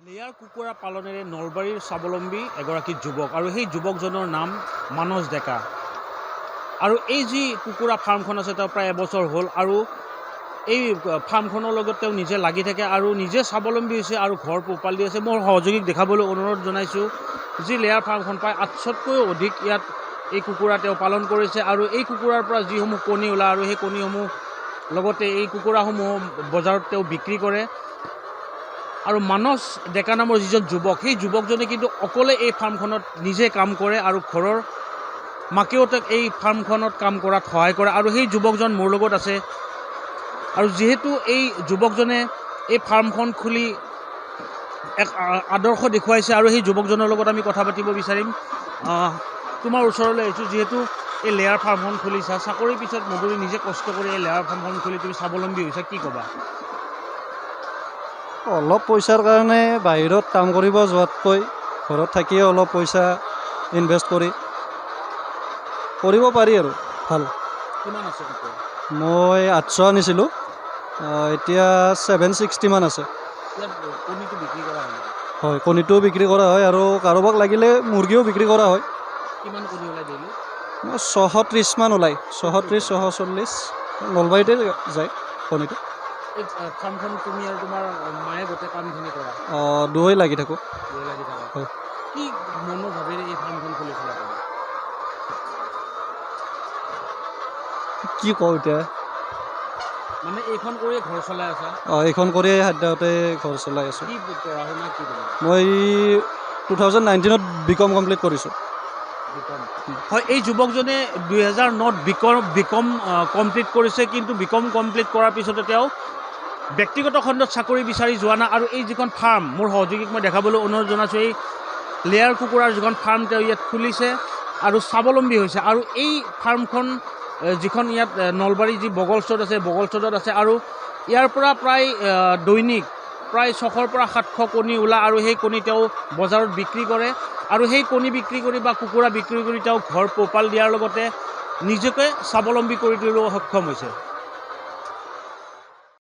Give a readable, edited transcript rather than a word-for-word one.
Layer কুকুৰা পালনেৰে নলবাৰীৰ স্বাৱলম্বী এগৰাকী যুৱক আৰু সেই যুৱকজনৰ নাম মানস ডেকা। আৰু এই যি কুকুৰা ফাৰ্মখন আছে তেওঁ প্ৰায় এবছৰ হ'ল আৰু এই ফাৰ্মখনৰ লগত তেওঁ নিজে লাগি থাকে আৰু নিজে স্বাৱলম্বী হৈছে আৰু ঘৰ পোহপাল দি আছে। মোৰ সহযোগীক দেখাবলৈ অনুৰোধ জনাইছোঁ যি লেয়াৰ ফাৰ্মখন প্ৰায় 800তকৈও অধিক ইয়াত এই কুকুৰা তেওঁ পালন কৰিছে আৰু এই কুকুৰাৰ পৰা যিসমূহ কণী ওলায় আৰু সেই কণীসমূহ লগতে এই কুকুৰাসমূহ বজাৰত তেওঁ বিক্ৰী কৰে। আৰু মানস ডেকা নামৰ যিজন যুৱক সেই যুৱকজনে কিন্তু অকলে এই ফাৰ্মখনত নিজে কাম কৰে আৰু ঘৰৰ মাকেও তেওঁক এই ফাৰ্মখনত কাম কৰাত সহায় কৰে আৰু সেই যুৱকজন মোৰ লগত আছে। আৰু যিহেতু এই যুৱকজনে এই ফাৰ্মখন খুলি এক আদৰ্শ দেখুৱাইছে আৰু সেই যুৱকজনৰ লগত আমি কথা পাতিব বিচাৰিম। তোমাৰ ওচৰলৈ আহিছোঁ, যিহেতু এই লেয়াৰ ফাৰ্মখন খুলিছা, চাকৰিৰ পিছত নদৌৰি নিজে কষ্ট কৰি এই লেয়াৰ ফাৰ্মখন খুলি তুমি স্বাৱলম্বী হৈছা, কি ক'বা? অলপ পইচাৰ কাৰণে বাহিৰত কাম কৰিব যোৱাতকৈ ঘৰত থাকিয়ে অলপ পইচা ইনভেষ্ট কৰিব পাৰি আৰু ভাল। কিমান আছে কুকুৰা? মই 800 আনিছিলোঁ, এতিয়া 760 মান আছে। ইয়াত কণীটো বিক্ৰী কৰা হয়? হয়, কণীটোও বিক্ৰী কৰা হয় আৰু কাৰোবাক লাগিলে মুৰ্গীও বিক্ৰী কৰা হয়। কিমান কণী ওলাই ডেইলি? 630 মান ওলায়, 630 640 নলবাৰীতে যায় কণীটো। এই ফাৰ্মখন তুমি আৰু তোমাৰ মায়ে গোটেই কামখিনি কৰা? দুয়োই লাগি থাকোঁ। লাগি থাকা? হয়। কি মনৰ ভাৱেৰে এই ফাৰ্মখন খুলিছিলা তুমি? কি কওঁ এতিয়া, মানে এইখন কৰিয়ে ঘৰ চলাই আছা? এইখন কৰিয়ে সাধ্যতে ঘৰ চলাই আছোঁ। কি পঢ়া শুনা কি তোমাৰ? মই 2019ত BCom কমপ্লিট কৰিছোঁ। হয়, এই যুৱকজনে 2009ত BCom কমপ্লিট কৰিছে, কিন্তু BCom কমপ্লিট কৰাৰ পিছতে তেওঁ ব্যক্তিগত খণ্ডত চাকৰি বিচাৰি যোৱা নাই আৰু এই যিখন ফাৰ্ম, মোৰ সহযোগীক মই দেখাবলৈ অনুৰোধ জনাইছোঁ, এই লেয়াৰ কুকুৰাৰ যিখন ফাৰ্ম তেওঁ ইয়াত খুলিছে আৰু স্বাৱলম্বী হৈছে। আৰু এই ফাৰ্মখন যিখন ইয়াত নলবাৰী যি বগলচৰত আছে, বগলচৰত আছে আৰু ইয়াৰ পৰা প্ৰায় দৈনিক প্ৰায় 600ৰ পৰা 700 কণী ওলায় আৰু সেই কণী তেওঁ বজাৰত বিক্ৰী কৰে আৰু সেই কণী বিক্ৰী কৰি বা কুকুৰা বিক্ৰী কৰি তেওঁ ঘৰ পোহপাল দিয়াৰ লগতে নিজকে স্বাৱলম্বী কৰি তুলিব সক্ষম হৈছে।